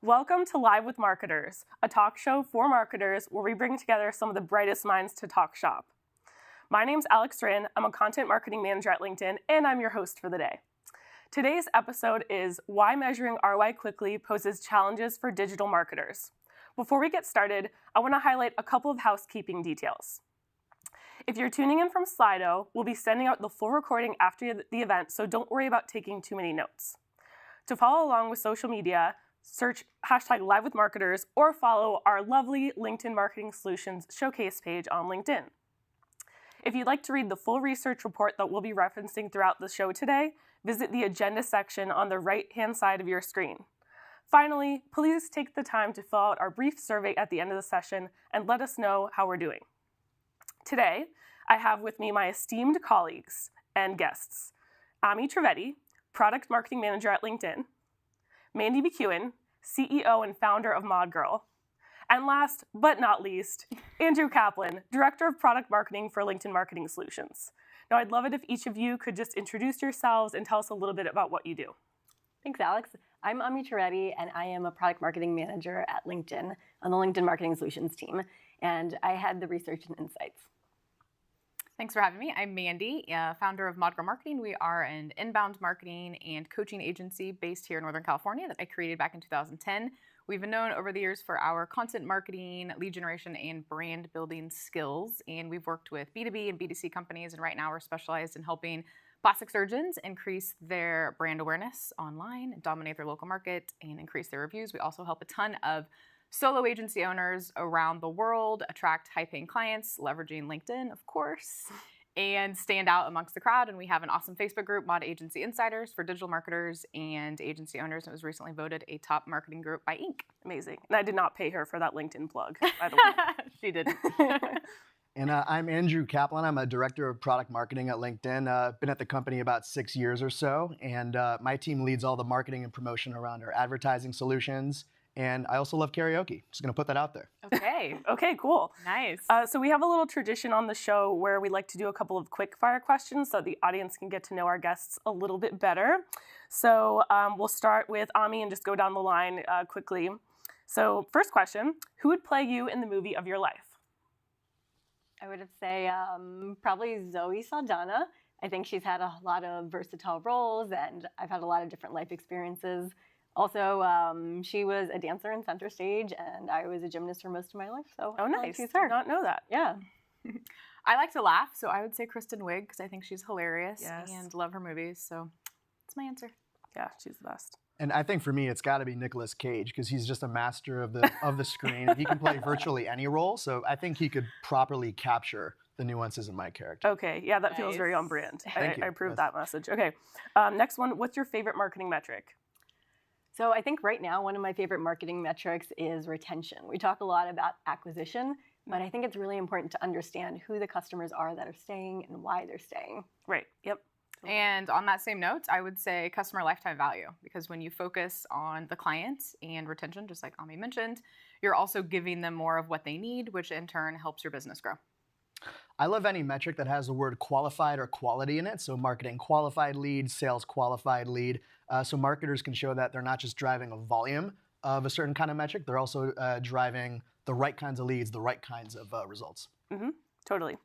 Welcome to Live with Marketers, a talk show for marketers where we bring together some of the brightest minds to talk shop. My name's Alex Rinn, I'm a content marketing manager at LinkedIn, and I'm your host for the day. Today's episode is Why Measuring ROI Quickly Poses Challenges for Digital Marketers. Before we get started, I want to highlight a couple of housekeeping details. If you're tuning in from Slido, we'll be sending out the full recording after the event, so don't worry about taking too many notes. To follow along with social media, search hashtag Live with Marketers or follow our lovely LinkedIn Marketing Solutions showcase page on LinkedIn. If you'd like to read the full research report that we'll be referencing throughout the show today, visit the agenda section on the right-hand side of your screen. Finally, please take the time to fill out our brief survey at the end of the session and let us know how we're doing. Today, I have with me my esteemed colleagues and guests, Ami Trivedi, Product Marketing Manager at LinkedIn, Mandy McEwen, CEO and founder of ModGirl, and last but not least, Andrew Kaplan, Director of Product Marketing for LinkedIn Marketing Solutions. Now, I'd love it if each of you could just introduce yourselves and tell us a little bit about what you do. Thanks, Alex. I'm Ami Trivedi, and I am a Product Marketing Manager at LinkedIn on the LinkedIn Marketing Solutions team, and I head the research and insights. Thanks for having me. I'm Mandy, founder of ModGirl Marketing. We are an inbound marketing and coaching agency based here in Northern California that I created back in 2010. We've been known over the years for our content marketing, lead generation, and brand building skills. And we've worked with B2B and B2C companies. And right now we're specialized in helping plastic surgeons increase their brand awareness online, dominate their local market, and increase their reviews. We also help a ton of solo agency owners around the world attract high-paying clients, leveraging LinkedIn, of course, and stand out amongst the crowd. And we have an awesome Facebook group, Mod Agency Insiders, for digital marketers and agency owners. It was recently voted a top marketing group by Inc. Amazing. And I did not pay her for that LinkedIn plug, by the way. She didn't. And I'm Andrew Kaplan. I'm a director of product marketing at LinkedIn. Been at the company about 6 years or so. And my team leads all the marketing and promotion around our advertising solutions. And I also love karaoke. Just going to put that out there. Okay. Okay, cool. Nice. So we have a little tradition on the show where we like to do a couple of quick fire questions so the audience can get to know our guests a little bit better. So we'll start with Ami and just go down the line quickly. So first question, who would play you in the movie of your life? I would say probably Zoe Saldana. I think she's had a lot of versatile roles, and I've had a lot of different life experiences. Also, she was a dancer in Center Stage, and I was a gymnast for most of my life. So Oh, nice. She's her. Did not know that. Yeah. I like to laugh, so I would say Kristen Wiig because I think she's hilarious Yes. and love her movies. So that's my answer. Yeah, she's the best. And I think for me, it's got to be Nicolas Cage because he's just a master of the screen. He can play virtually any role, so I think he could properly capture the nuances in my character. Okay, yeah, that feels Nice. very on brand. Thank you. I approve Yes. that message. Okay, next one, what's your favorite marketing metric? So I think right now one of my favorite marketing metrics is retention. We talk a lot about acquisition, but I think it's really important to understand who the customers are that are staying and why they're staying. Right, yep. And on that same note, I would say customer lifetime value, because when you focus on the client and retention, just like Ami mentioned, you're also giving them more of what they need, which in turn helps your business grow. I love any metric that has the word qualified or quality in it. So marketing qualified lead, sales qualified lead. So marketers can show that they're not just driving a volume of a certain kind of metric, they're also driving the right kinds of leads, the right kinds of results. Mm-hmm. Totally.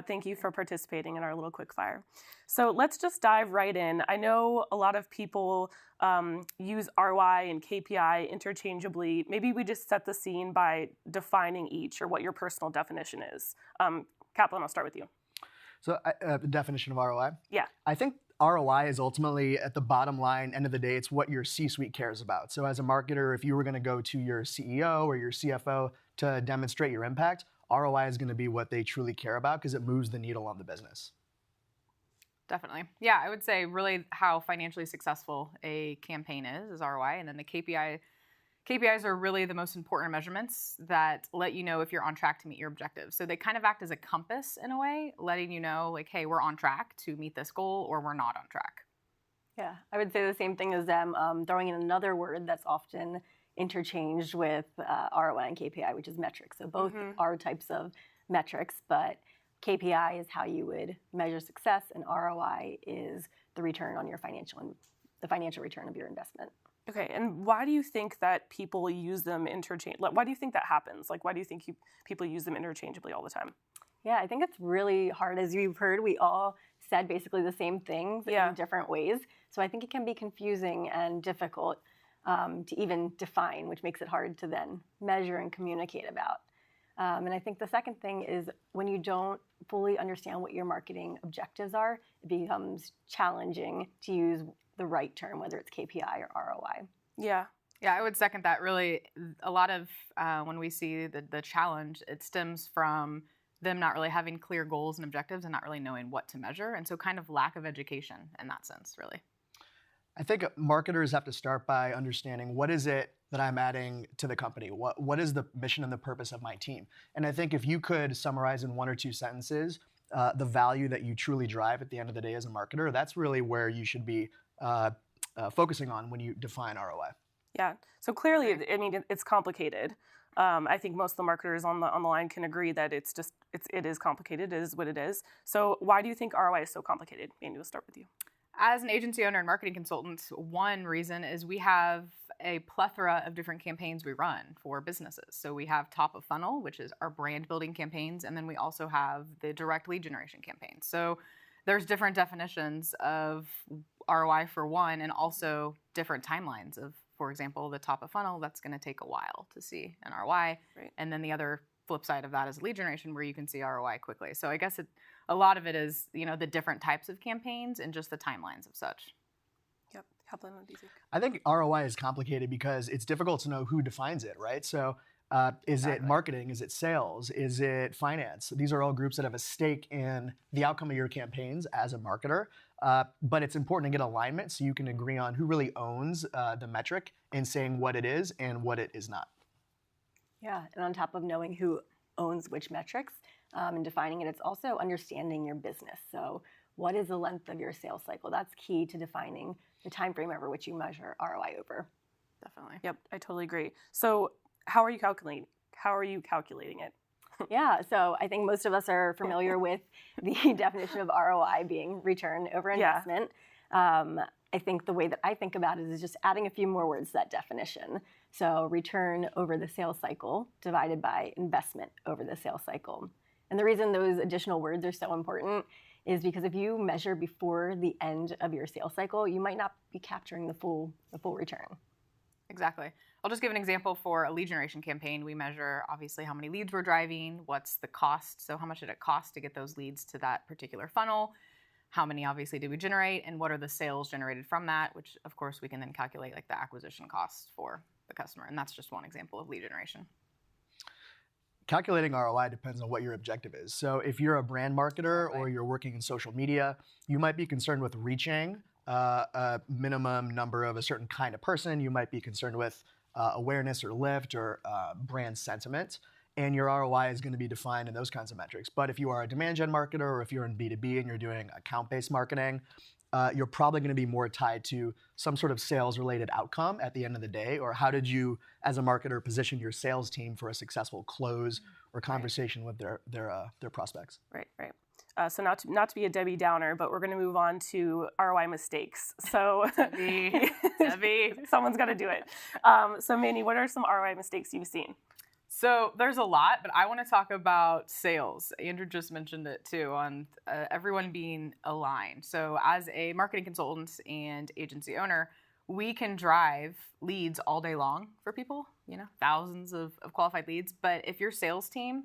Thank you for participating in our little quick fire. So let's just dive right in. I know a lot of people use ROI and KPI interchangeably. Maybe we just set the scene by defining each or what your personal definition is. Kaplan, I'll start with you. So the definition of ROI? Yeah. I think ROI is ultimately, at the bottom line, end of the day, it's what your C-suite cares about. So as a marketer, if you were going to go to your CEO or your CFO to demonstrate your impact, ROI is going to be what they truly care about because it moves the needle on the business. Definitely. Yeah, I would say really how financially successful a campaign is ROI. And then the KPIs are really the most important measurements that let you know if you're on track to meet your objectives. So they kind of act as a compass in a way, letting you know, like, hey, we're on track to meet this goal or we're not on track. Yeah, I would say the same thing as them, throwing in another word that's often interchanged with ROI and KPI, which is metrics. So both are types of metrics, but KPI is how you would measure success, and ROI is the return on your the financial return of your investment. Okay, and why do you think that people use them Why do you think that happens? Like, why do you think people use them interchangeably all the time? Yeah, I think it's really hard. As you've heard, we all said basically the same things in different ways. So I think it can be confusing and difficult to even define, which makes it hard to then measure and communicate about. And I think the second thing is when you don't fully understand what your marketing objectives are, it becomes challenging to use the right term, whether it's KPI or ROI. Yeah. Yeah, I would second that. Really, a lot of when we see the challenge, it stems from them not really having clear goals and objectives and not really knowing what to measure. And so kind of lack of education in that sense, really. I think marketers have to start by understanding what is it that I'm adding to the company? What is the mission and the purpose of my team? And I think if you could summarize in 1 or 2 sentences the value that you truly drive at the end of the day as a marketer, that's really where you should be focusing on when you define ROI. Yeah. So clearly, I mean, it's complicated. I think most of the marketers on the line can agree that it is complicated. It is what it is. So why do you think ROI is so complicated? Mandy, we'll start with you. As an agency owner and marketing consultant, one reason is we have a plethora of different campaigns we run for businesses. So we have top of funnel, which is our brand building campaigns, and then we also have the direct lead generation campaigns. So there's different definitions of ROI for one, and also different timelines of, for example, the top of funnel, that's going to take a while to see an ROI. Right. And then the other flip side of that is lead generation, where you can see ROI quickly. So I guess a lot of it is, the different types of campaigns and just the timelines of such. Yep. Kaplan, what do you think? I think ROI is complicated because it's difficult to know who defines it, right? So is it marketing? Is it sales? Is it finance? These are all groups that have a stake in the outcome of your campaigns as a marketer. But it's important to get alignment so you can agree on who really owns the metric and saying what it is and what it is not. Yeah, and on top of knowing who owns which metrics and defining it, it's also understanding your business. So what is the length of your sales cycle? That's key to defining the time frame over which you measure ROI over. Definitely. Yep, I totally agree. So how are you calculating it? Yeah, so I think most of us are familiar with the definition of ROI being return over investment. I think the way that I think about it is just adding a few more words to that definition. So return over the sales cycle divided by investment over the sales cycle. And the reason those additional words are so important is because if you measure before the end of your sales cycle, you might not be capturing the full return. Exactly. I'll just give an example for a lead generation campaign. We measure obviously how many leads we're driving, what's the cost, so how much did it cost to get those leads to that particular funnel, how many obviously did we generate, and what are the sales generated from that, which of course we can then calculate like the acquisition costs for the customer. And that's just one example of lead generation. Calculating ROI depends on what your objective is. So if you're a brand marketer or you're working in social media, you might be concerned with reaching a minimum number of a certain kind of person. You might be concerned with awareness or lift or brand sentiment. And your ROI is going to be defined in those kinds of metrics. But if you are a demand gen marketer or if you're in B2B and you're doing account-based marketing, you're probably going to be more tied to some sort of sales-related outcome at the end of the day, or how did you, as a marketer, position your sales team for a successful close or conversation with their prospects. Right. So not to be a Debbie Downer, but we're going to move on to ROI mistakes. So Debbie. Someone's got to do it. So Mandy, what are some ROI mistakes you've seen? So there's a lot, but I want to talk about sales. Andrew just mentioned it too, on everyone being aligned. So as a marketing consultant and agency owner, we can drive leads all day long for people, thousands of qualified leads. But if your sales team,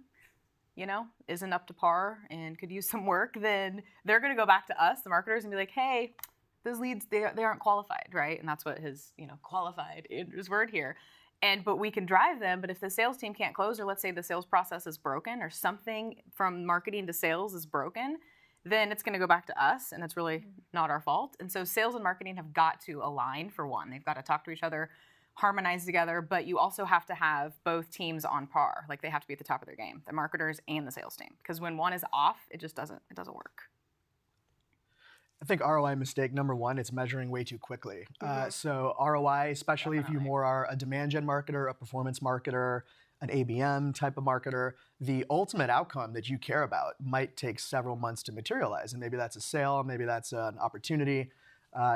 isn't up to par and could use some work, then they're going to go back to us, the marketers, and be like, hey, those leads, they aren't qualified, right? And that's what his, qualified, Andrew's word here. But we can drive them, but if the sales team can't close, or let's say the sales process is broken, or something from marketing to sales is broken, then it's going to go back to us, and it's really not our fault. And so sales and marketing have got to align for one. They've got to talk to each other, harmonize together, but you also have to have both teams on par. Like they have to be at the top of their game, the marketers and the sales team. Because when one is off, it doesn't work. I think ROI mistake number one, it's measuring way too quickly. So ROI, especially if you more are a demand gen marketer, a performance marketer, an ABM type of marketer, the ultimate outcome that you care about might take several months to materialize. And maybe that's a sale, maybe that's an opportunity.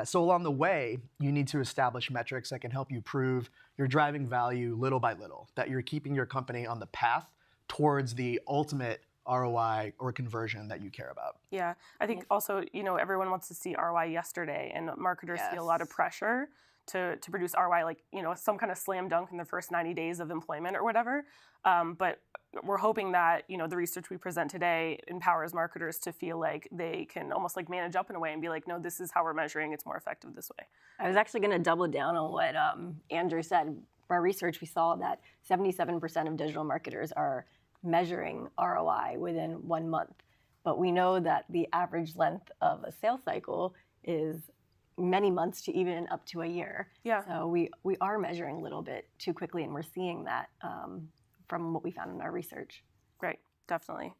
So along the way, you need to establish metrics that can help you prove you're driving value little by little, that you're keeping your company on the path towards the ultimate ROI or conversion that you care about. Yeah, I think also, everyone wants to see ROI yesterday, and marketers feel a lot of pressure to produce ROI, like, some kind of slam dunk in the first 90 days of employment or whatever. But we're hoping that, the research we present today empowers marketers to feel like they can almost like manage up in a way and be like, no, this is how we're measuring. It's more effective this way. I was actually going to double down on what Andrew said. From our research, we saw that 77% of digital marketers are measuring ROI within 1 month. But we know that the average length of a sales cycle is many months to even up to a year. Yeah. So we are measuring a little bit too quickly, and we're seeing that from what we found in our research. Great, definitely.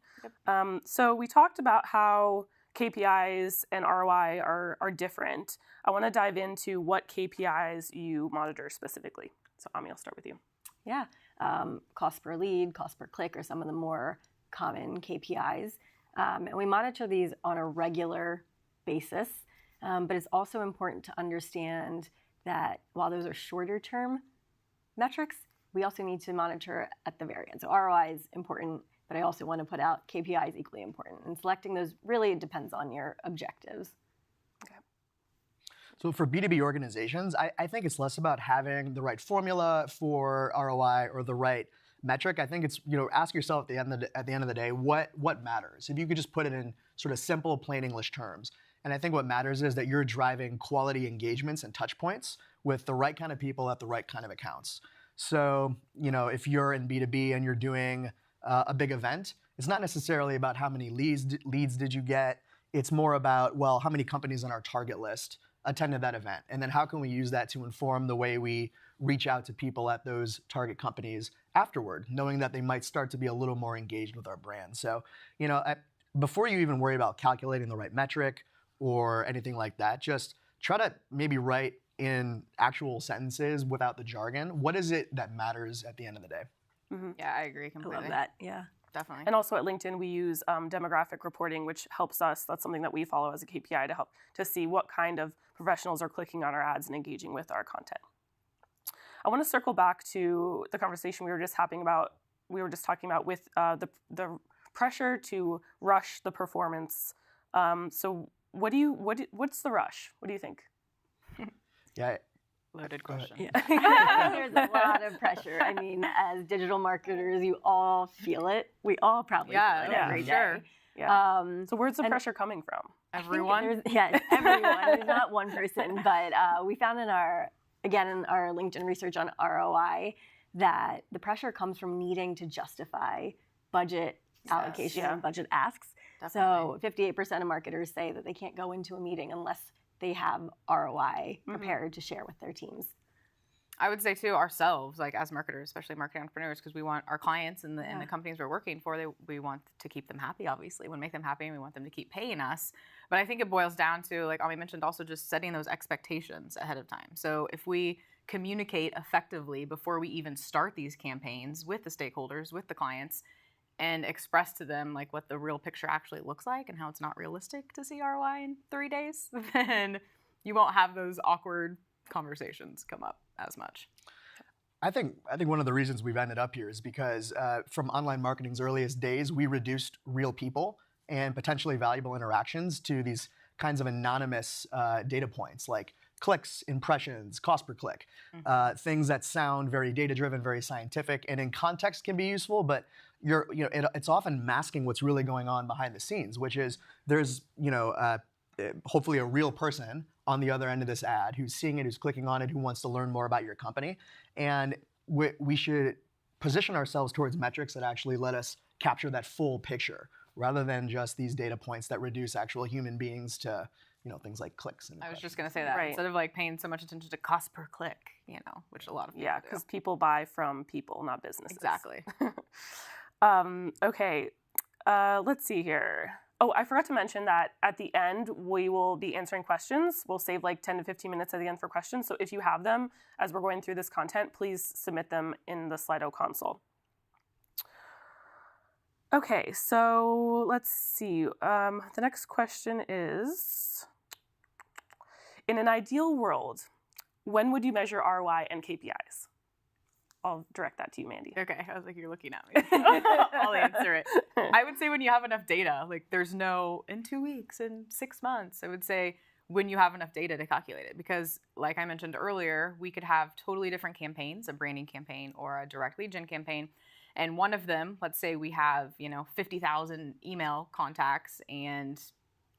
Yep. So we talked about how KPIs and ROI are different. I want to dive into what KPIs you monitor specifically. So Ami, I'll start with you. Yeah, cost per lead, cost per click are some of the more common KPIs. And we monitor these on a regular basis. But it's also important to understand that while those are shorter term metrics, we also need to monitor at the very end. So ROI is important, but I also want to put out KPIs equally important. And selecting those really depends on your objectives. So for B2B organizations, I think it's less about having the right formula for ROI or the right metric. I think it's, ask yourself at the end of the day, what matters? If you could just put it in sort of simple, plain English terms. And I think what matters is that you're driving quality engagements and touch points with the right kind of people at the right kind of accounts. So, if you're in B2B and you're doing a big event, it's not necessarily about how many leads did you get. It's more about, well, how many companies on our target list attended that event? And then how can we use that to inform the way we reach out to people at those target companies afterward, knowing that they might start to be a little more engaged with our brand. So, before you even worry about calculating the right metric or anything like that, just try to maybe write in actual sentences without the jargon. What is it that matters at the end of the day? Mm-hmm. Yeah, I agree completely. I love that, yeah. Definitely. And also at LinkedIn, we use demographic reporting, which helps us. That's something that we follow as a KPI to help to see what kind of professionals are clicking on our ads and engaging with our content. I want to circle back to the conversation we were just talking about with the pressure to rush the performance. So what's the rush? What do you think? Yeah. Loaded question. Yeah. There's a lot of pressure. I mean, as digital marketers, you all feel it. We all probably feel it every day. Sure. Yeah. So where's the pressure coming from? Everyone? Yes, everyone. There's not one person, but we found in our LinkedIn research on ROI that the pressure comes from needing to justify budget allocation and budget asks. Definitely. So 58% of marketers say that they can't go into a meeting unless they have ROI prepared to share with their teams. I would say too, ourselves, like as marketers, especially marketing entrepreneurs, because we want our clients and the companies we're working for, we want to keep them happy, obviously. We want to make them happy and we want them to keep paying us. But I think it boils down to, like Ami mentioned, also just setting those expectations ahead of time. So if we communicate effectively before we even start these campaigns with the stakeholders, with the clients, and express to them like what the real picture actually looks like and how it's not realistic to see ROI in 3 days, then you won't have those awkward conversations come up as much. I think one of the reasons we've ended up here is because from online marketing's earliest days, we reduced real people and potentially valuable interactions to these kinds of anonymous data points like clicks, impressions, cost per click, things that sound very data-driven, very scientific, and in context can be useful, but it's often masking what's really going on behind the scenes, which is there's hopefully a real person on the other end of this ad who's seeing it, who's clicking on it, who wants to learn more about your company, and we should position ourselves towards metrics that actually let us capture that full picture, rather than just these data points that reduce actual human beings to things like clicks. And I was just going to say that instead of like paying so much attention to cost per click, which a lot of people do. Because people buy from people, not businesses. Exactly. Okay, let's see here. Oh, I forgot to mention that at the end, we will be answering questions. We'll save like 10 to 15 minutes at the end for questions. So if you have them as we're going through this content, please submit them in the Slido console. Okay, so let's see. The next question is, In an ideal world, when would you measure ROI and KPIs? I'll direct that to you, Mandy. Okay, I was like, you're looking at me. I'll answer it. I would say when you have enough data, like there's no in 2 weeks, in 6 months. I would say when you have enough data to calculate it. Because like I mentioned earlier, we could have totally different campaigns, a branding campaign or a direct lead gen campaign. And one of them, let's say we have, 50,000 email contacts and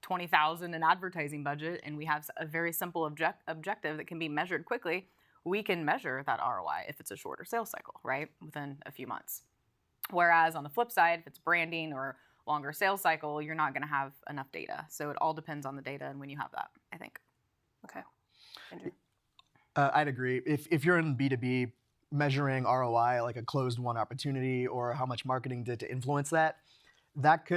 20,000 in advertising budget, and we have a very simple objective that can be measured quickly. We can measure that ROI if it's a shorter sales cycle, right? Within a few months. Whereas on the flip side, if it's branding or longer sales cycle, you're not going to have enough data. So it all depends on the data and when you have that, I think. Okay. Andrew? I'd agree. If you're in B2B, measuring ROI like a closed-won opportunity or how much marketing did to influence that,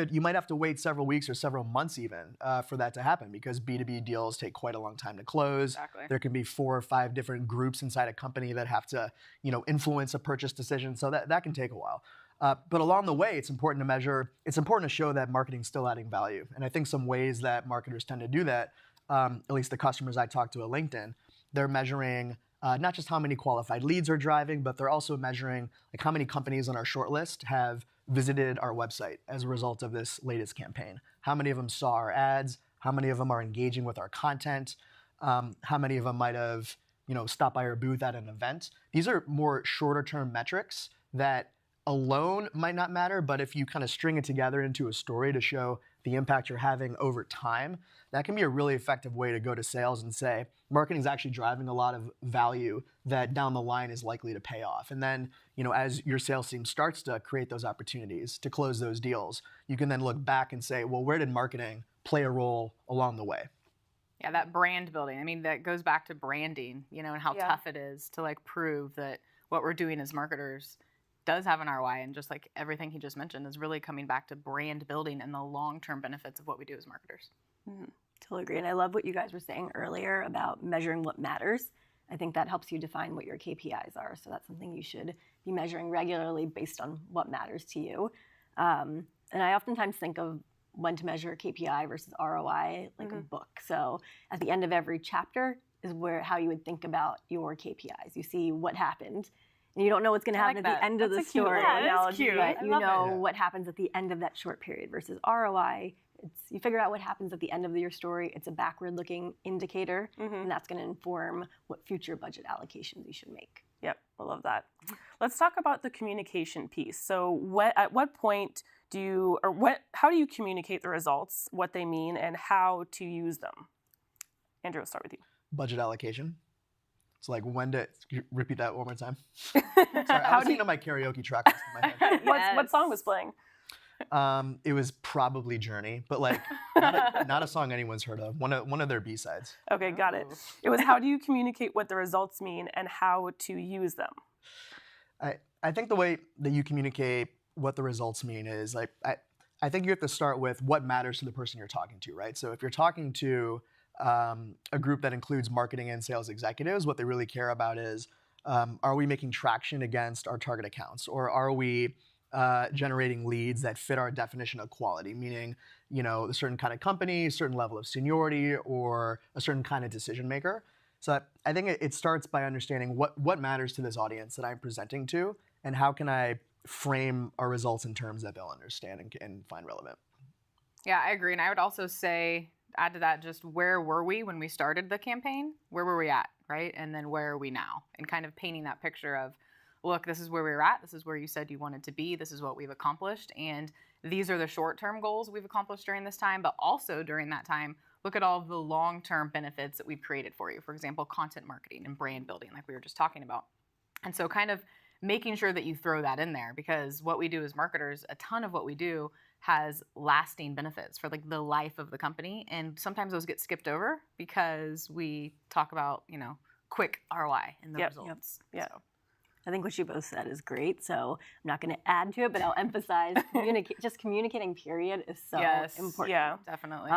you might have to wait several weeks or several months even for that to happen, because B2B deals take quite a long time to close. Exactly. There can be 4 or 5 different groups inside a company that have to, influence a purchase decision. So that can take a while. But along the way, it's important to measure. It's important to show that marketing's still adding value. And I think some ways that marketers tend to do that, at least the customers I talk to at LinkedIn, they're measuring not just how many qualified leads are driving, but they're also measuring like how many companies on our shortlist have visited our website as a result of this latest campaign. How many of them saw our ads? How many of them are engaging with our content? How many of them might have, stopped by our booth at an event? These are more shorter term metrics that alone might not matter, but if you kind of string it together into a story to show the impact you're having over time, that can be a really effective way to go to sales and say, marketing is actually driving a lot of value that down the line is likely to pay off. And then, as your sales team starts to create those opportunities to close those deals, you can then look back and say, well, where did marketing play a role along the way? Yeah, that brand building. I mean, that goes back to branding, and how tough it is to like prove that what we're doing as marketers does have an ROI, and just like everything he just mentioned is really coming back to brand building and the long-term benefits of what we do as marketers. Mm-hmm. Totally agree. And I love what you guys were saying earlier about measuring what matters. I think that helps you define what your KPIs are. So that's something you should be measuring regularly based on what matters to you. And I oftentimes think of when to measure KPI versus ROI like a book. So at the end of every chapter is how you would think about your KPIs. You see what happened. And you don't know what's going to happen at the end of the story. That's cute. But you know what happens at the end of that short period versus ROI. You figure out what happens at the end of your story. It's a backward-looking indicator, and that's going to inform what future budget allocations you should make. Yep, I love that. Let's talk about the communication piece. So at what point how do you communicate the results, what they mean, and how to use them? Andrew, we'll start with you. Budget allocation. It's like can you repeat that one more time? Sorry, I was thinking of my karaoke track list in my head. What song was playing? It was probably Journey, but like not a song anyone's heard of. One of their B-sides. Okay, got it. It was how do you communicate what the results mean and how to use them? I think the way that you communicate what the results mean is like I think you have to start with what matters to the person you're talking to, right? So if you're talking to a group that includes marketing and sales executives, what they really care about is are we making traction against our target accounts, or are we generating leads that fit our definition of quality, meaning, a certain kind of company, a certain level of seniority, or a certain kind of decision maker. So I think it starts by understanding what matters to this audience that I'm presenting to, and how can I frame our results in terms that they'll understand and find relevant. Yeah, I agree. And I would also say, add to that, just where were we when we started the campaign? Where were we at, right? And then where are we now? And kind of painting that picture of, look, this is where we were at. This is where you said you wanted to be. This is what we've accomplished. And these are the short-term goals we've accomplished during this time. But also during that time, look at all of the long-term benefits that we've created for you. For example, content marketing and brand building, like we were just talking about. And so kind of making sure that you throw that in there, because what we do as marketers, a ton of what we do has lasting benefits for like the life of the company. And sometimes those get skipped over because we talk about, quick ROI in the results. Yep. So. I think what you both said is great, so I'm not going to add to it, but I'll emphasize just communicating, period, is so important. Yeah, definitely.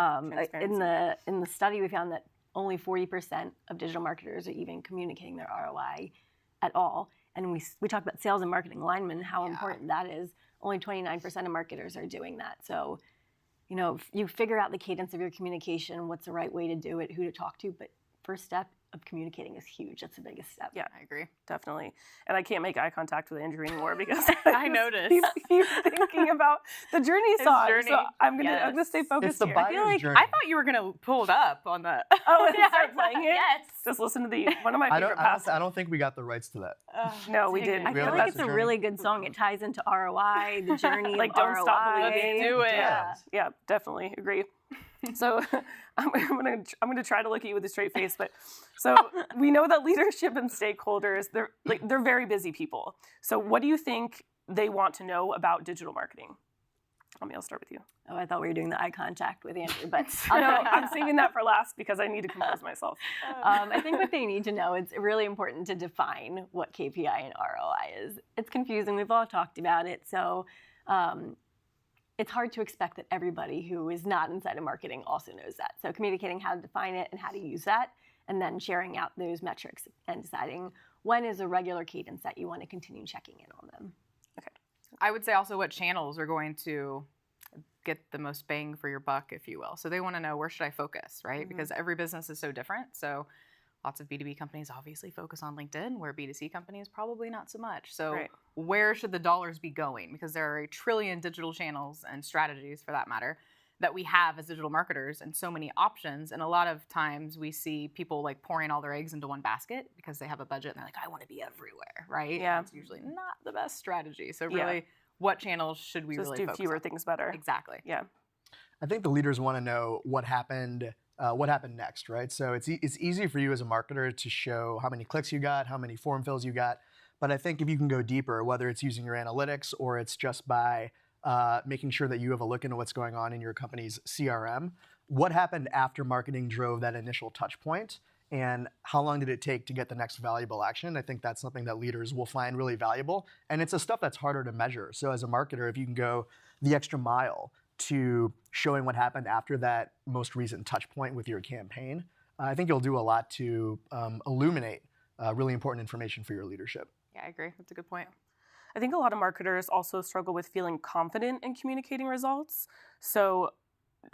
In the study, we found that only 40% of digital marketers are even communicating their ROI at all. And we talked about sales and marketing alignment, how important that is. Only 29% of marketers are doing that. So, you figure out the cadence of your communication, what's the right way to do it, who to talk to, but first step of communicating is huge. That's the biggest step. Yeah, I agree. definitely. And I can't make eye contact with Andrew anymore because I noticed. He's thinking about the Journey song. Journey. So I'm gonna Yes. stay focused It's the here. I feel like Journey. I thought you were gonna pull it up on the. Oh, and start playing it? Yes. Just listen to the one of my I favorite don't passages. think we got the rights to that. No, we dang didn't. it. I feel Really? like That's it's the a journey. really good song. It ties into ROI, the journey Like, of don't ROI. stop believing. Do it. Yeah. Yeah, definitely agree. So I'm gonna try to look at you with a straight face, but so we know that leadership and stakeholders, they're very busy people. So what do you think they want to know about digital marketing? I'll start with you. Oh, I thought we were doing the eye contact with Andrew, but No, I'm saving that for last because I need to compose myself. I think what they need to know, it's really important to define what KPI and ROI is. It's confusing. We've all talked about it. So it's hard to expect that everybody who is not inside of marketing also knows that. So communicating how to define it and how to use that, and then sharing out those metrics and deciding when is a regular cadence that you want to continue checking in on them. I would say also what channels are going to get the most bang for your buck, if you will. So they want to know, where should I focus, right? Mm-hmm. Because every business is so different. So lots of B2B companies obviously focus on LinkedIn, where B2C companies probably not so much. So Right. where should the dollars be going? Because there are a trillion digital channels and strategies, for that matter, that we have as digital marketers, and so many options. And a lot of times we see people like pouring all their eggs into one basket because they have a budget and they're like, I want to be everywhere, right? Yeah. And it's usually not the best strategy. So Yeah. really, what channels should we Just really do focus fewer on? things better. Exactly. Yeah. I think the leaders want to know what happened next, right? So it's easy for you as a marketer to show how many clicks you got, how many form fills you got. But I think if you can go deeper, whether it's using your analytics or it's just by making sure that you have a look into what's going on in your company's CRM, what happened after marketing drove that initial touch point, and how long did it take to get the next valuable action? I think that's something that leaders will find really valuable. And it's a stuff that's harder to measure. So as a marketer, if you can go the extra mile to showing what happened after that most recent touch point with your campaign, I think you'll do a lot to illuminate really important information for your leadership. Yeah, I agree. That's a good point. I think a lot of marketers also struggle with feeling confident in communicating results. So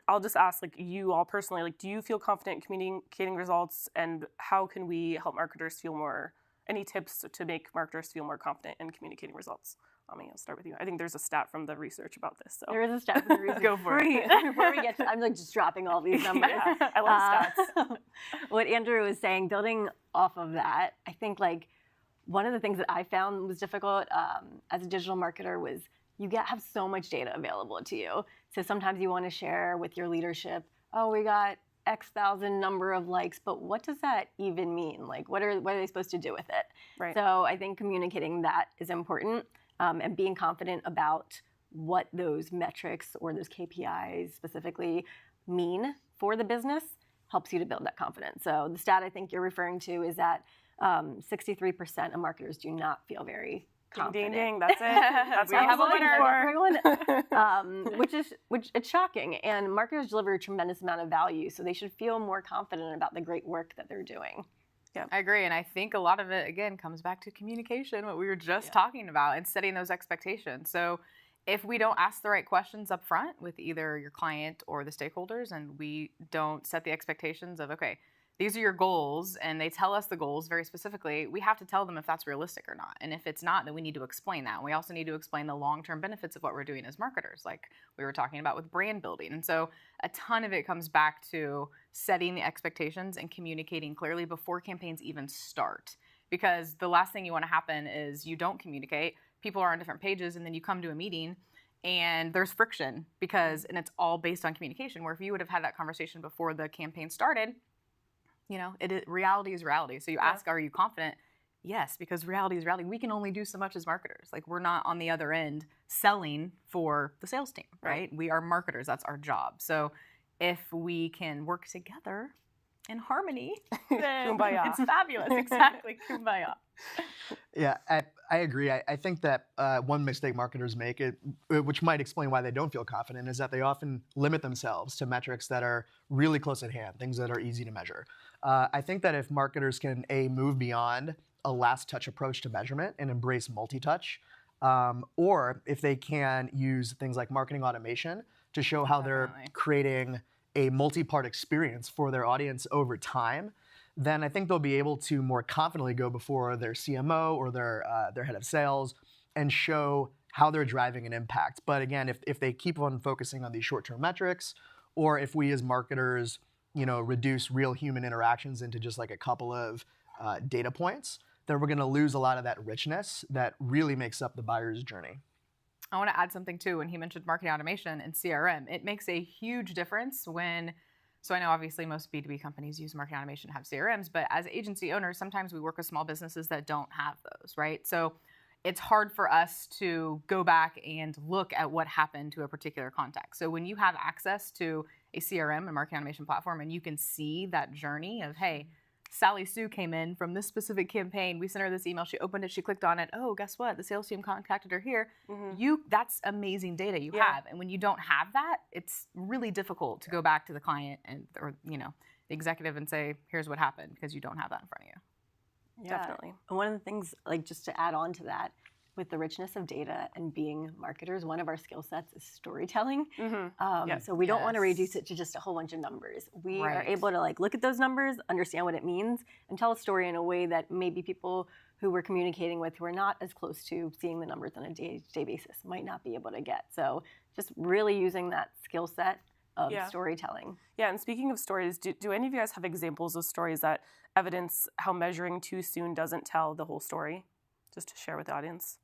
I'll just ask, like, you all personally, like, do you feel confident in communicating results, and how can we help marketers feel more? Any tips to make marketers feel more confident in communicating results? I'll start with you. I think there's a stat from the research about this. So There is a stat from the research. Go for it. Before we get to, I'm like just dropping all these numbers. Yeah, I love stats. What Andrew was saying, building off of that, I think like one of the things that I found was difficult as a digital marketer was you have so much data available to you. So sometimes you want to share with your leadership, oh, we got X thousand number of likes, but what does that even mean? Like, what are they supposed to do with it? Right. So I think communicating that is important, and being confident about what those metrics or those KPIs specifically mean for the business helps you to build that confidence. So the stat I think you're referring to is that 63% of marketers do not feel very confident. Ding, ding, that's it. That's We what I have was a looking winner. for. which it's shocking. And marketers deliver a tremendous amount of value, so they should feel more confident about the great work that they're doing. I agree. And I think a lot of it, again, comes back to communication, what we were just talking about, and setting those expectations. So if we don't ask the right questions up front with either your client or the stakeholders, and we don't set the expectations of, okay, these are your goals, and they tell us the goals very specifically, we have to tell them if that's realistic or not. And if it's not, then we need to explain that. And we also need to explain the long-term benefits of what we're doing as marketers, like we were talking about with brand building. And so a ton of it comes back to setting the expectations and communicating clearly before campaigns even start. Because the last thing you want to happen is you don't communicate, people are on different pages, and then you come to a meeting and there's friction and it's all based on communication, where if you would have had that conversation before the campaign started, reality is reality. So you ask, are you confident? Yes, because reality is reality. We can only do so much as marketers. Like, we're not on the other end selling for the sales team, right? We are marketers. That's our job. So if we can work together in harmony, then Kumbaya. it's fabulous. Exactly. Kumbaya. Yeah, I agree. I think that one mistake marketers make, which might explain why they don't feel confident, is that they often limit themselves to metrics that are really close at hand, things that are easy to measure. I think that if marketers can, move beyond a last touch approach to measurement and embrace multi-touch, or if they can use things like marketing automation to show how they're creating a multi-part experience for their audience over time, then I think they'll be able to more confidently go before their CMO or their head of sales and show how they're driving an impact. But again, if they keep on focusing on these short-term metrics, or if we as marketers, reduce real human interactions into just like a couple of data points, then we're going to lose a lot of that richness that really makes up the buyer's journey. I want to add something too. When he mentioned marketing automation and CRM, it makes a huge difference when, so I know obviously most B2B companies use marketing automation to have CRMs, but as agency owners, sometimes we work with small businesses that don't have those, right? So it's hard for us to go back and look at what happened to a particular contact. So when you have access to a CRM and marketing automation platform and you can see that journey of, hey, Sally Sue came in from this specific campaign. We sent her this email. She opened it. She clicked on it. Oh, guess what? The sales team contacted her here. That's amazing data you have. And when you don't have that, it's really difficult to go back to the client or the executive and say, here's what happened, because you don't have that in front of you. Yeah. Definitely. And one of the things, like just to add on to that, with the richness of data and being marketers, one of our skill sets is storytelling. So we don't want to reduce it to just a whole bunch of numbers. We are able to look at those numbers, understand what it means, and tell a story in a way that maybe people who we're communicating with who are not as close to seeing the numbers on a day-to-day basis might not be able to get. So just really using that skill set of storytelling. Yeah, and speaking of stories, do any of you guys have examples of stories that evidence how measuring too soon doesn't tell the whole story? Just to share with the audience.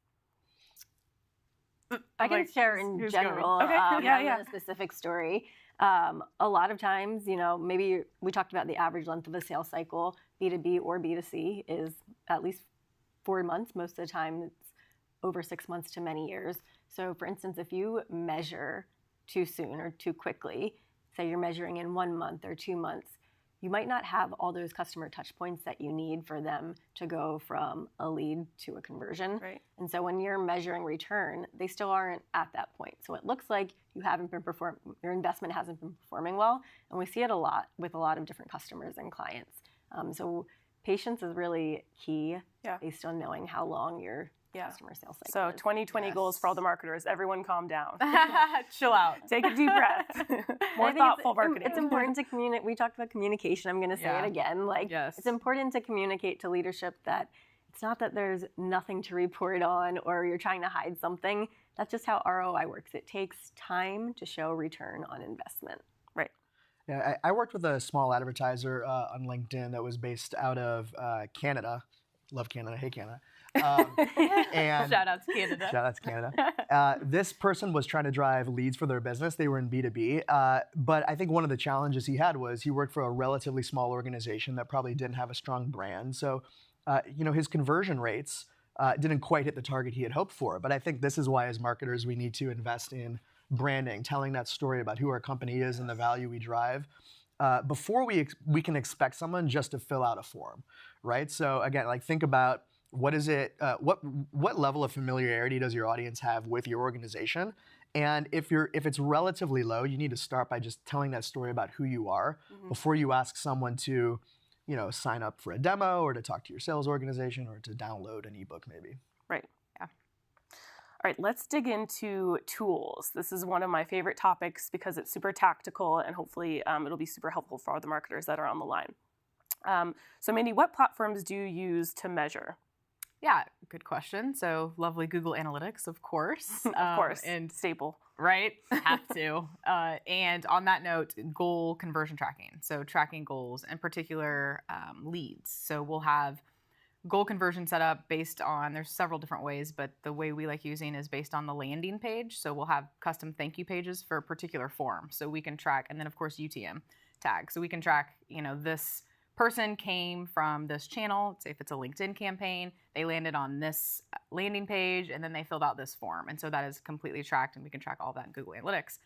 I can share in general, not a specific story. A lot of times, maybe we talked about the average length of a sales cycle, B2B or B2C, is at least 4 months. Most of the time, it's over 6 months to many years. So for instance, if you measure too soon or too quickly, say you're measuring in 1 month or 2 months, you might not have all those customer touch points that you need for them to go from a lead to a conversion. Right. And so when you're measuring return, they still aren't at that point. So it looks like your investment hasn't been performing well. And we see it a lot with a lot of different customers and clients. So patience is really key based on knowing how long your customer sales cycle So is. 2020 goals for all the marketers. Everyone calm down. Chill out. Take a deep breath. More thoughtful marketing. It's important to communicate. We talked about communication. I'm going to say it again. It's important to communicate to leadership that it's not that there's nothing to report on or you're trying to hide something. That's just how ROI works. It takes time to show return on investment. Right. Yeah, I worked with a small advertiser on LinkedIn that was based out of Canada. Love Canada. Hey, Canada. And shout out to Canada. Shout out to Canada. This person was trying to drive leads for their business. They were in B2B. But I think one of the challenges he had was he worked for a relatively small organization that probably didn't have a strong brand. So, his conversion rates didn't quite hit the target he had hoped for. But I think this is why, as marketers, we need to invest in branding, telling that story about who our company is and the value we drive. Before we can expect someone just to fill out a form, right? So again, think about what is it? What level of familiarity does your audience have with your organization? And if it's relatively low, you need to start by just telling that story about who you are before you ask someone to, sign up for a demo or to talk to your sales organization or to download an ebook maybe. Right. Yeah. All right, let's dig into tools. This is one of my favorite topics because it's super tactical and hopefully it'll be super helpful for all the marketers that are on the line. So Mandy, what platforms do you use to measure? Yeah, good question. So lovely Google Analytics, of course. Of course, and staple. Right, have to. And on that note, goal conversion tracking. So tracking goals, in particular leads. So we'll have goal conversion set up based on, there's several different ways, but the way we like using is based on the landing page. So we'll have custom thank you pages for a particular form. So we can track, and then of course UTM tag. So we can track, this person came from this channel, say if it's a LinkedIn campaign, they landed on this landing page and then they filled out this form. And so that is completely tracked and we can track all that in Google Analytics.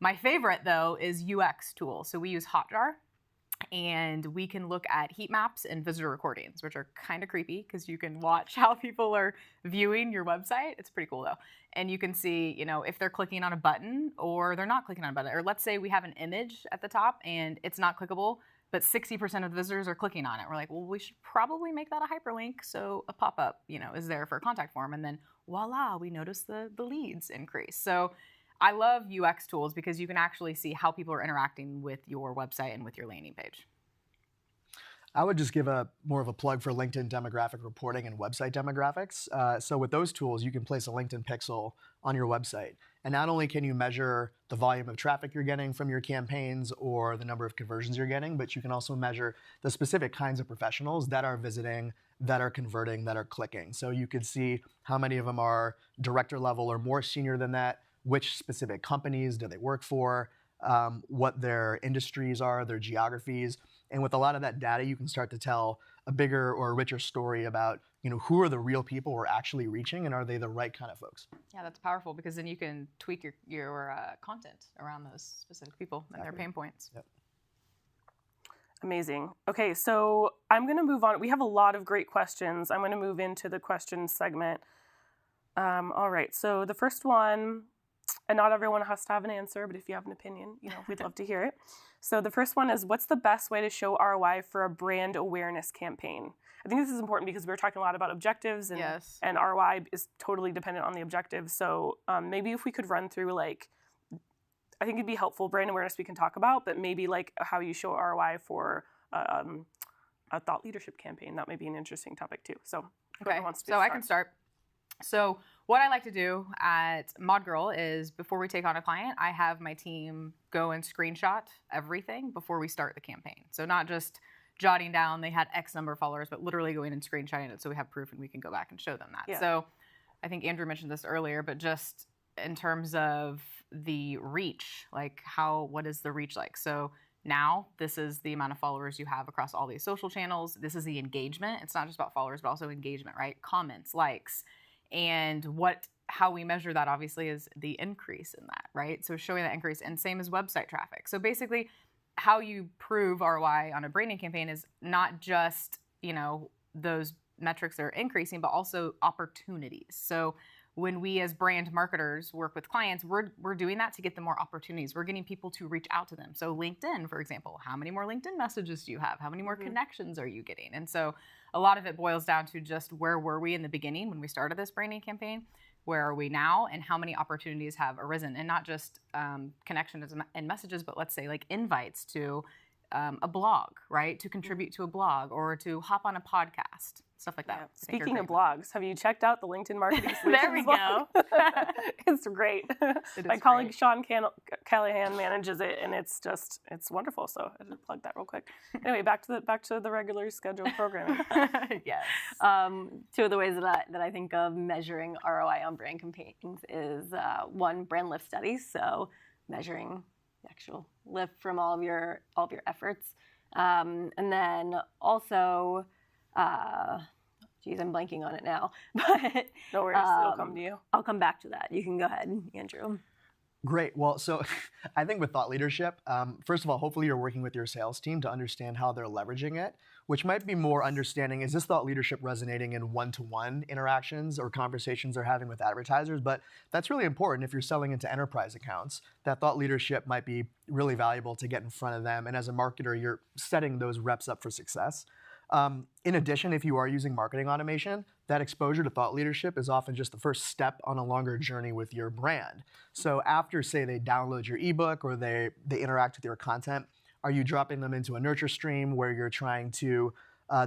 My favorite though is UX tools. So we use Hotjar and we can look at heat maps and visitor recordings, which are kind of creepy because you can watch how people are viewing your website. It's pretty cool though. And you can see, if they're clicking on a button or they're not clicking on a button, or let's say we have an image at the top and it's not clickable, but 60% of the visitors are clicking on it. We're like, well, we should probably make that a hyperlink so a pop-up, is there for a contact form. And then voila, we notice the leads increase. So I love UX tools because you can actually see how people are interacting with your website and with your landing page. I would just give more of a plug for LinkedIn demographic reporting and website demographics. So with those tools, you can place a LinkedIn pixel on your website. And not only can you measure the volume of traffic you're getting from your campaigns or the number of conversions you're getting, but you can also measure the specific kinds of professionals that are visiting, that are converting, that are clicking. So you could see how many of them are director level or more senior than that, which specific companies do they work for, what their industries are, their geographies. And with a lot of that data, you can start to tell a bigger or richer story about, who are the real people we're actually reaching and are they the right kind of folks? Yeah, that's powerful because then you can tweak your content around those specific people and their pain points. Yep. Amazing. Okay, so I'm going to move on. We have a lot of great questions. I'm going to move into the questions segment. All right, so the first one, and not everyone has to have an answer, but if you have an opinion, we'd love to hear it. So the first one is, what's the best way to show ROI for a brand awareness campaign? I think this is important because we were talking a lot about objectives, and, Yes. and ROI is totally dependent on the objectives. So maybe if we could run through, I think it'd be helpful, brand awareness we can talk about, but maybe how you show ROI for a thought leadership campaign. That may be an interesting topic too. So whoever wants to so start. I can start. So what I like to do at ModGirl is before we take on a client, I have my team go and screenshot everything before we start the campaign. So not just jotting down they had X number of followers, but literally going and screenshotting it so we have proof and we can go back and show them that. Yeah. So I think Andrew mentioned this earlier, but just in terms of the reach, what is the reach like? So now this is the amount of followers you have across all these social channels. This is the engagement. It's not just about followers, but also engagement, right? Comments, likes. And how we measure that obviously is the increase in that, right? So showing that increase, and same as website traffic. So basically how you prove ROI on a branding campaign is not just, those metrics that are increasing, but also opportunities. So when we as brand marketers work with clients, we're doing that to get them more opportunities. We're getting people to reach out to them. So LinkedIn, for example, how many more LinkedIn messages do you have? How many more connections are you getting? And so a lot of it boils down to just where were we in the beginning when we started this branding campaign? Where are we now? And how many opportunities have arisen? And not just connections and messages, but let's say invites to a blog, right? To contribute to a blog or to hop on a podcast, stuff like that. Yeah. Speaking of blogs, have you checked out the LinkedIn Marketing Solutions There we blog? go. It's great. My colleague Sean Callahan manages it, and it's wonderful. So I just plug that real quick. Anyway, back to the regular scheduled programming. Yes. Two of the ways that I think of measuring ROI on brand campaigns is one, brand lift studies. So measuring the actual lift from all of your efforts, and then also, geez, I'm blanking on it now. But no worries, it'll come to you. I'll come back to that. You can go ahead, Andrew. Great. Well, so I think with thought leadership, first of all, hopefully you're working with your sales team to understand how they're leveraging it, which might be more understanding, is this thought leadership resonating in one-to-one interactions or conversations they're having with advertisers? But that's really important if you're selling into enterprise accounts. That thought leadership might be really valuable to get in front of them. And as a marketer, you're setting those reps up for success. In addition, if you are using marketing automation, that exposure to thought leadership is often just the first step on a longer journey with your brand. So after, say, they download your ebook or they interact with your content, are you dropping them into a nurture stream where you're trying to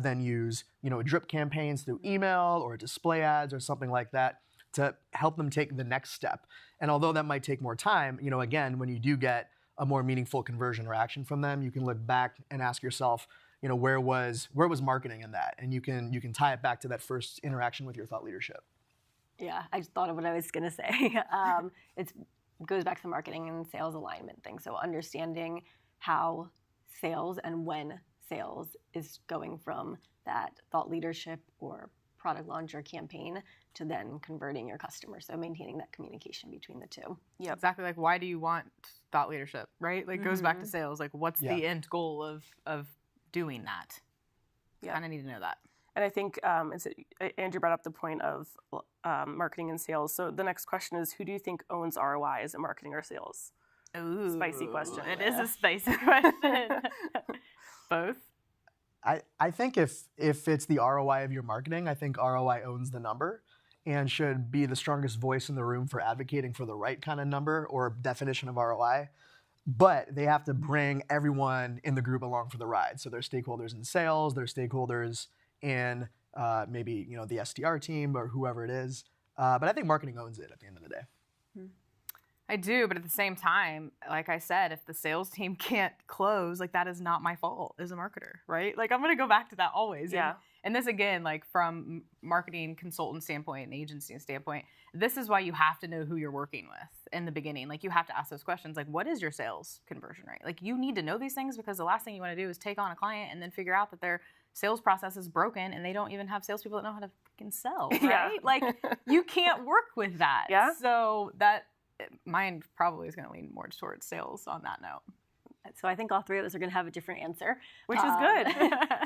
then use drip campaigns through email or display ads or something like that to help them take the next step? And although that might take more time, again, when you do get a more meaningful conversion or action from them, you can look back and ask yourself, where was marketing in that? And you can tie it back to that first interaction with your thought leadership. Yeah, I just thought of what I was going to say. It goes back to the marketing and sales alignment thing. So understanding how sales and when sales is going from that thought leadership or product launch or campaign to then converting your customer. So maintaining that communication between the two. Yeah, exactly. Why do you want thought leadership, right? Goes back to sales. What's the end goal of doing that? Yeah. Kind of need to know that. And I think Andrew brought up the point of marketing and sales. So the next question is, who do you think owns ROI? Is it marketing or sales? Ooh, spicy question. It is a spicy question. Both. I think if it's the ROI of your marketing, I think ROI owns the number and should be the strongest voice in the room for advocating for the right kind of number or definition of ROI. but they have to bring everyone in the group along for the ride. So there's stakeholders in sales, there's stakeholders in maybe the SDR team or whoever it is. But I think marketing owns it at the end of the day. I do, but at the same time, like I said, if the sales team can't close, like that is not my fault as a marketer, right? Like I'm going to go back to that always. Yeah. And this again, like from marketing consultant standpoint and agency standpoint, this is why you have to know who you're working with in the beginning. Like you have to ask those questions, like what is your sales conversion rate? Like you need to know these things because the last thing you want to do is take on a client and then figure out that their sales process is broken and they don't even have salespeople that know how to freaking sell, right? Yeah. Like you can't work with that. Yeah. So that mine probably is going to lean more towards sales on that note. So I think all three of us are going to have a different answer, Which is good.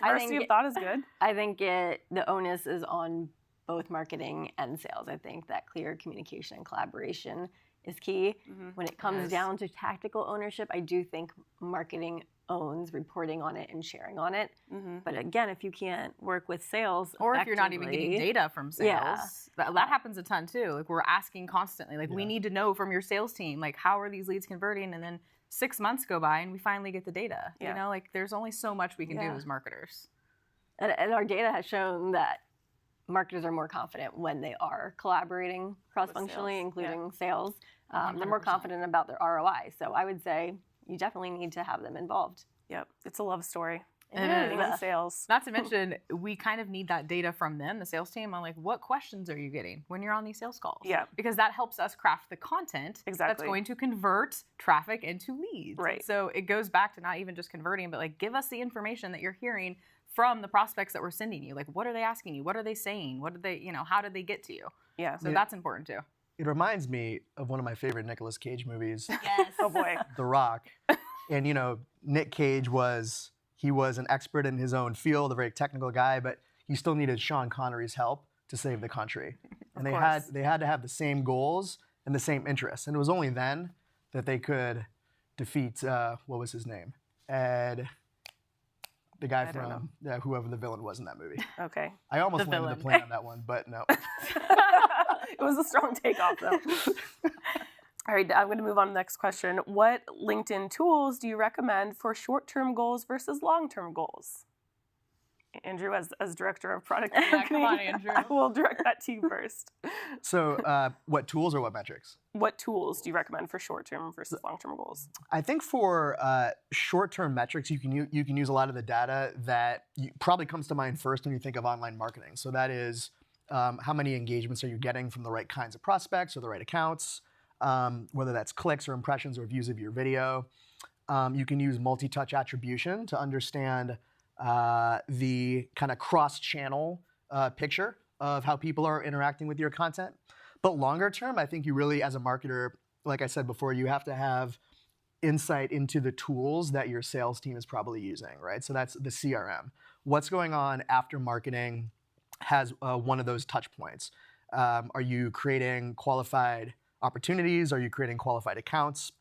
Diversity of thought is good. I think the onus is on both marketing and sales. I think that clear communication and collaboration is key. When it comes down to tactical ownership, I do think marketing owns reporting on it and sharing on it. But again, if you can't work with sales or if you're not even getting data from sales, that happens a ton too. Like we're asking constantly, like we need to know from your sales team, like how are these leads converting? And then 6 months go by and we finally get the data. You know, like there's only so much we can do as marketers. And our data has shown that marketers are more confident when they are collaborating cross-functionally, including sales. They're more confident about their ROI. So I would say you definitely need to have them involved. Yep, it's a love story. It is. Sales. Not to mention, we kind of need that data from them, the sales team, on like what questions are you getting when you're on these sales calls? Yeah. Because that helps us craft the content that's going to convert traffic into leads. Right. So it goes back to not even just converting, but like give us the information that you're hearing from the prospects that we're sending you. Like what are they asking you? What are they saying? What did they, how did they get to you? Yeah. So that's important too. It reminds me of one of my favorite Nicolas Cage movies, Yes. Oh boy. The Rock. And Nick Cage was an expert in his own field, a very technical guy, but he still needed Sean Connery's help to save the country. And they had to have the same goals and the same interests. And it was only then that they could defeat what was his name? Ed, the guy from whoever the villain was in that movie. Okay. I almost landed the plane on that one, but no. It was a strong takeoff though. All right, I'm going to move on to the next question. What LinkedIn tools do you recommend for short-term goals versus long-term goals? Andrew, as director of product marketing, come on, Andrew. I will direct that to you first. So what tools or what metrics? What tools do you recommend for short-term versus long-term goals? I think for short-term metrics, you can use a lot of the data that probably comes to mind first when you think of online marketing. So that is how many engagements are you getting from the right kinds of prospects or the right accounts, whether that's clicks or impressions or views of your video. You can use multi-touch attribution to understand the kind of cross-channel picture of how people are interacting with your content. But longer term, I think you really, as a marketer, like I said before, you have to have insight into the tools that your sales team is probably using, right? So that's the CRM. What's going on after marketing has one of those touch points. Are you creating qualified opportunities? Are you creating qualified accounts?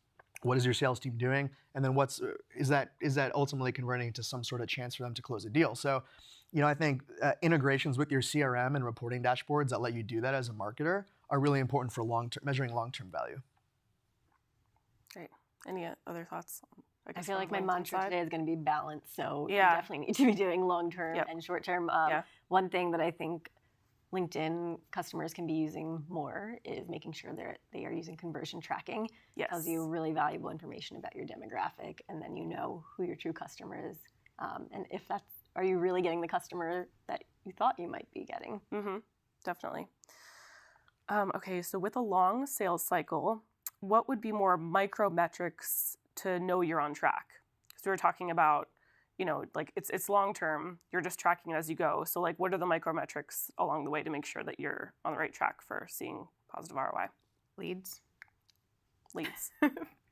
What is your sales team doing? And then is that ultimately converting into some sort of chance for them to close a deal? So, I think integrations with your CRM and reporting dashboards that let you do that as a marketer are really important for measuring long-term value. Great. Any other thoughts? I feel like my mantra today is going to be balance. So you Yeah. definitely need to be doing long-term Yep. and short-term. Yeah. One thing that I think LinkedIn customers can be using more is making sure they are using conversion tracking. Yes. Tells you really valuable information about your demographic, and then you know who your true customer is. And if are you really getting the customer that you thought you might be getting? Mm-hmm. Definitely. Okay, so with a long sales cycle, what would be more micro metrics to know you're on track? Because we were talking about, like it's long term. You're just tracking it as you go. So like, what are the micro metrics along the way to make sure that you're on the right track for seeing positive ROI? Leads.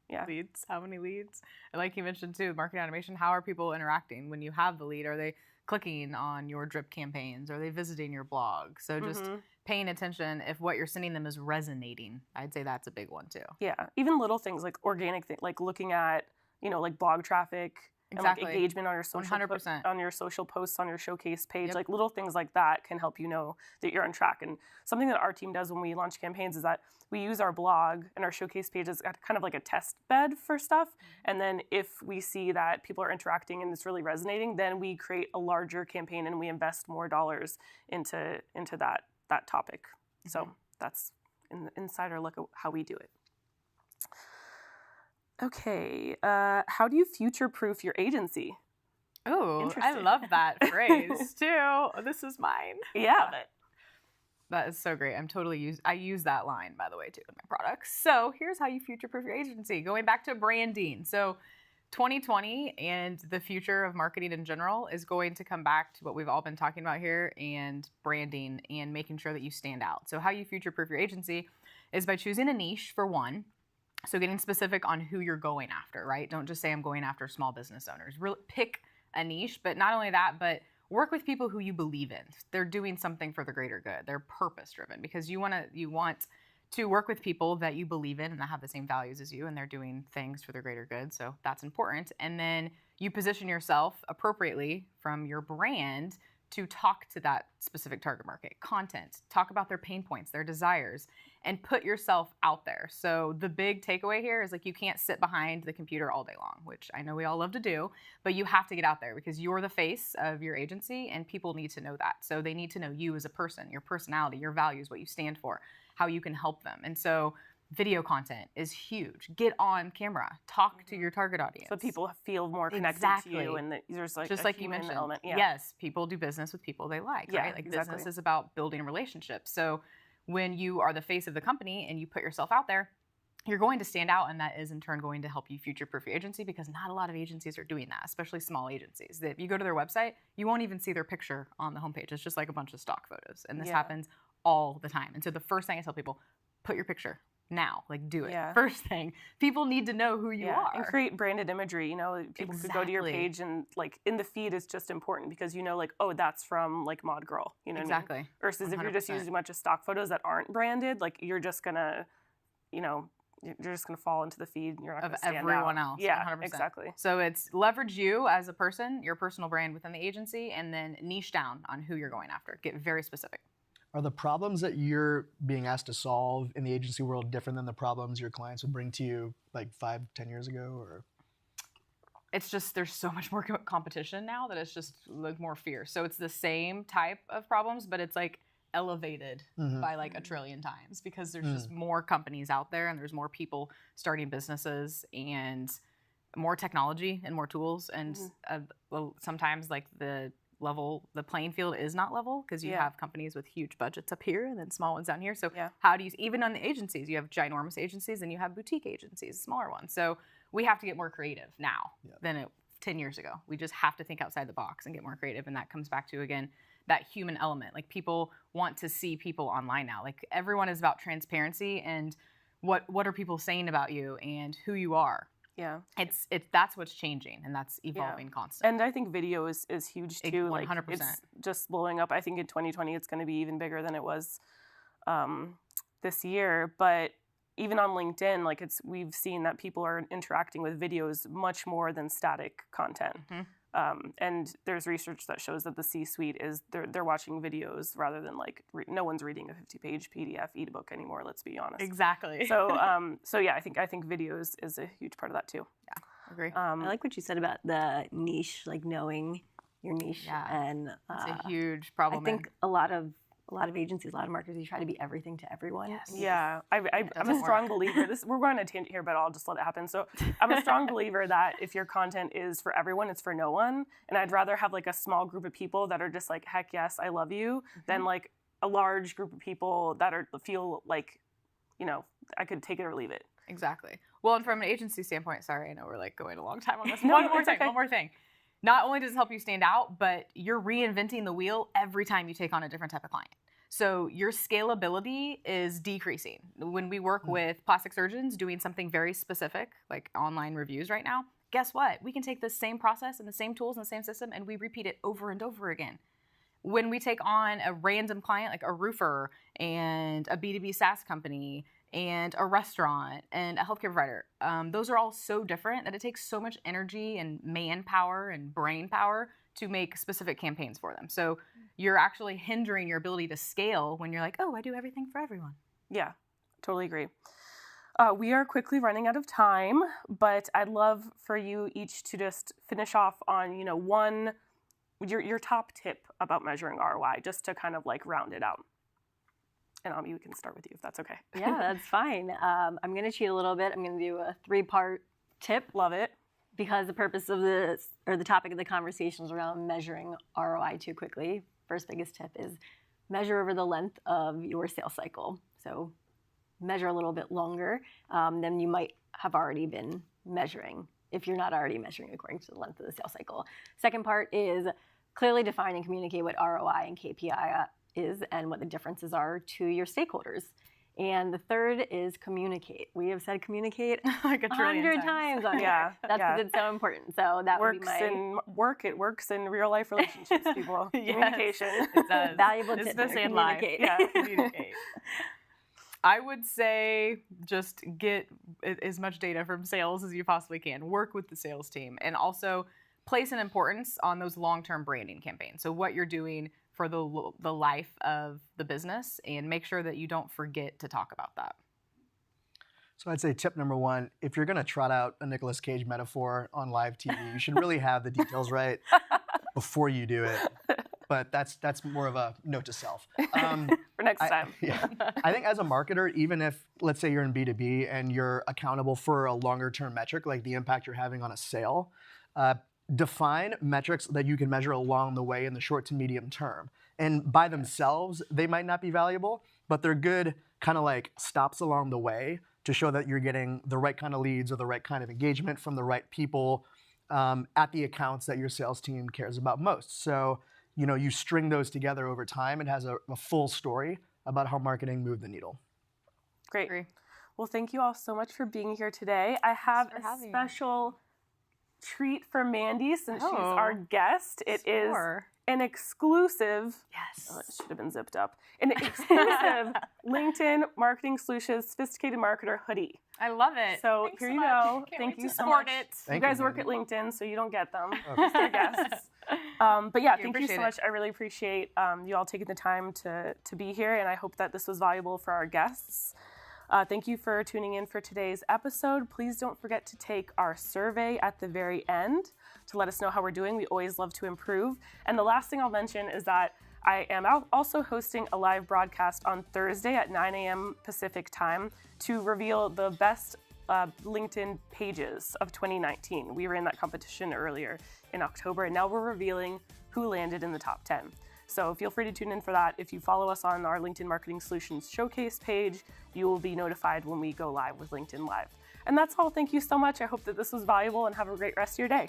Yeah. Leads. How many leads? And like you mentioned too, marketing automation, how are people interacting when you have the lead? Are they clicking on your drip campaigns? Are they visiting your blog? So just paying attention if what you're sending them is resonating. I'd say that's a big one too. Yeah. Even little things like organic things, like looking at, like blog traffic Exactly. and like engagement on your social 100%. on your social posts, on your showcase page. Yep. Like little things like that can help you know that you're on track. And something that our team does when we launch campaigns is that we use our blog and our showcase page as kind of like a test bed for stuff. And then if we see that people are interacting and it's really resonating, then we create a larger campaign and we invest more dollars into that topic. So that's an insider look at how we do it. Okay, how do you future-proof your agency? Oh, I Interesting. love that phrase too. This is mine. Yeah. Love it. That is so great. I use that line, by the way, too, in my products. So here's how you future-proof your agency. Going back to branding. So 2020 and the future of marketing in general is going to come back to what we've all been talking about here, and branding and making sure that you stand out. So how you future-proof your agency is by choosing a niche, for one. So getting specific on who you're going after, right? Don't just say I'm going after small business owners. Really pick a niche, but not only that, but work with people who you believe in. They're doing something for the greater good. They're purpose driven, because you want to work with people that you believe in and that have the same values as you, and they're doing things for the greater good. So that's important. And then you position yourself appropriately from your brand to talk to that specific target market. Content, talk about their pain points, their desires, and put yourself out there. So the big takeaway here is, like, you can't sit behind the computer all day long, which I know we all love to do, but you have to get out there because you're the face of your agency and people need to know that. So they need to know you as a person, your personality, your values, what you stand for, how you can help them. And so video content is huge. Get on camera, talk to your target audience. So people feel more connected Exactly. to you, and that there's like just a like you human mentioned. element. Yeah. Yes, people do business with people they like, Yeah, right? Like exactly. business is about building relationships. So when you are the face of the company and you put yourself out there, you're going to stand out, and that is in turn going to help you future-proof your agency, because not a lot of agencies are doing that, especially small agencies. That if you go to their website, you won't even see their picture on the homepage. It's just like a bunch of stock photos, and this happens all the time. And so the first thing I tell people, put your picture now, like do it. Yeah. First thing, people need to know who you are. And create branded imagery. You know, people could go to your page and like in the feed is just important because you know, like, oh, that's from like Mod Girl. You know what I mean? Versus 100%. If you're just using a bunch of stock photos that aren't branded, like you're just gonna, you know, you're just gonna fall into the feed and you're not gonna stand everyone out. else. Yeah, 100%. exactly. So it's leverage you as a person, your personal brand within the agency, and then niche down on who you're going after. Get very specific. Are the problems that you're being asked to solve in the agency world different than the problems your clients would bring to you like 5-10 years ago? Or it's just there's so much more competition now that it's just like more fierce. So it's the same type of problems, but it's like elevated by like a trillion times, because there's just more companies out there and there's more people starting businesses and more technology and more tools. And well, sometimes like the playing field is not level, because you have companies with huge budgets up here and then small ones down here. So how do you, even on the agencies, you have ginormous agencies and you have boutique agencies, smaller ones. So we have to get more creative now than 10 years ago. We just have to think outside the box and get more creative. And that comes back to, again, that human element. Like people want to see people online now. Like everyone is about transparency and what are people saying about you and who you are. Yeah, it's that's what's changing, and that's evolving constantly. And I think video is huge too. 100%. Like it's just blowing up. I think in 2020 it's going to be even bigger than it was this year. But even on LinkedIn, like we've seen that people are interacting with videos much more than static content. And there's research that shows that the C-suite is they're watching videos rather than like no one's reading a 50-page PDF ebook anymore. Let's be honest. Exactly. So yeah, I think video is a huge part of that too. Yeah, agree. I like what you said about the niche, like knowing your niche. Yeah, and it's a huge problem. I think a lot of agencies, a lot of marketers, you try to be everything to everyone. Yes. Yeah, I'm a strong believer. We're going on a tangent here, but I'll just let it happen. So I'm a strong believer that if your content is for everyone, it's for no one. And I'd rather have like a small group of people that are just like, heck yes, I love you, than like a large group of people that feel like, you know, I could take it or leave it. Exactly. Well, and from an agency standpoint, sorry, I know we're like going a long time on this. No, One more thing. Not only does it help you stand out, but you're reinventing the wheel every time you take on a different type of client. So your scalability is decreasing. When we work with plastic surgeons doing something very specific, like online reviews right now, guess what? We can take the same process and the same tools and the same system and we repeat it over and over again. When we take on a random client, like a roofer and a B2B SaaS company and a restaurant and a healthcare provider. Those are all so different that it takes so much energy and manpower and brain power to make specific campaigns for them. So you're actually hindering your ability to scale when you're like, oh, I do everything for everyone. Yeah, totally agree. We are quickly running out of time, but I'd love for you each to just finish off on, your top tip about measuring ROI, just to kind of like round it out. And Ami, we can start with you if that's okay. Yeah, that's fine. I'm going to cheat a little bit. I'm going to do a 3-part tip. Love it. Because the purpose of this, or the topic of the conversation is around measuring ROI too quickly. First biggest tip is measure over the length of your sales cycle. So measure a little bit longer than you might have already been measuring if you're not already measuring according to the length of the sales cycle. Second part is clearly define and communicate what ROI and KPI is and what the differences are to your stakeholders. And the third is communicate. We have said communicate like 100 times on here. That's because it's so important. So that would be It works in real life relationships, people. Yes, communication. It does. Valuable tip. Communicate. Yeah, communicate. I would say just get as much data from sales as you possibly can. Work with the sales team, and also place an importance on those long-term branding campaigns. So what you're doing for the life of the business, and make sure that you don't forget to talk about that. So I'd say tip number 1, if you're going to trot out a Nicolas Cage metaphor on live TV, you should really have the details right before you do it. But that's more of a note to self. For next time. I think as a marketer, even if, let's say you're in B2B and you're accountable for a longer term metric, like the impact you're having on a sale, define metrics that you can measure along the way in the short to medium term. And by themselves, they might not be valuable, but they're good kind of like stops along the way to show that you're getting the right kind of leads or the right kind of engagement from the right people at the accounts that your sales team cares about most. So, you string those together over time. It has a full story about how marketing moved the needle. Great. Well, thank you all so much for being here today. I have a special treat for Mandy since she's our guest. It is an exclusive, it should have been zipped up, an exclusive LinkedIn Marketing Solutions Sophisticated Marketer hoodie. I love it. So Thanks here so you much. go. Thank you so much. You guys work at LinkedIn, so you don't get them. Just our guests. But yeah, thank you so much. I really appreciate you all taking the time to be here, and I hope that this was valuable for our guests. Thank you for tuning in for today's episode. Please don't forget to take our survey at the very end to let us know how we're doing. We always love to improve. And the last thing I'll mention is that I am also hosting a live broadcast on Thursday at 9 a.m. Pacific time to reveal the best LinkedIn pages of 2019. We were in that competition earlier in October, and now we're revealing who landed in the top 10. So feel free to tune in for that. If you follow us on our LinkedIn Marketing Solutions Showcase page, you will be notified when we go live with LinkedIn Live. And that's all. Thank you so much. I hope that this was valuable, and have a great rest of your day.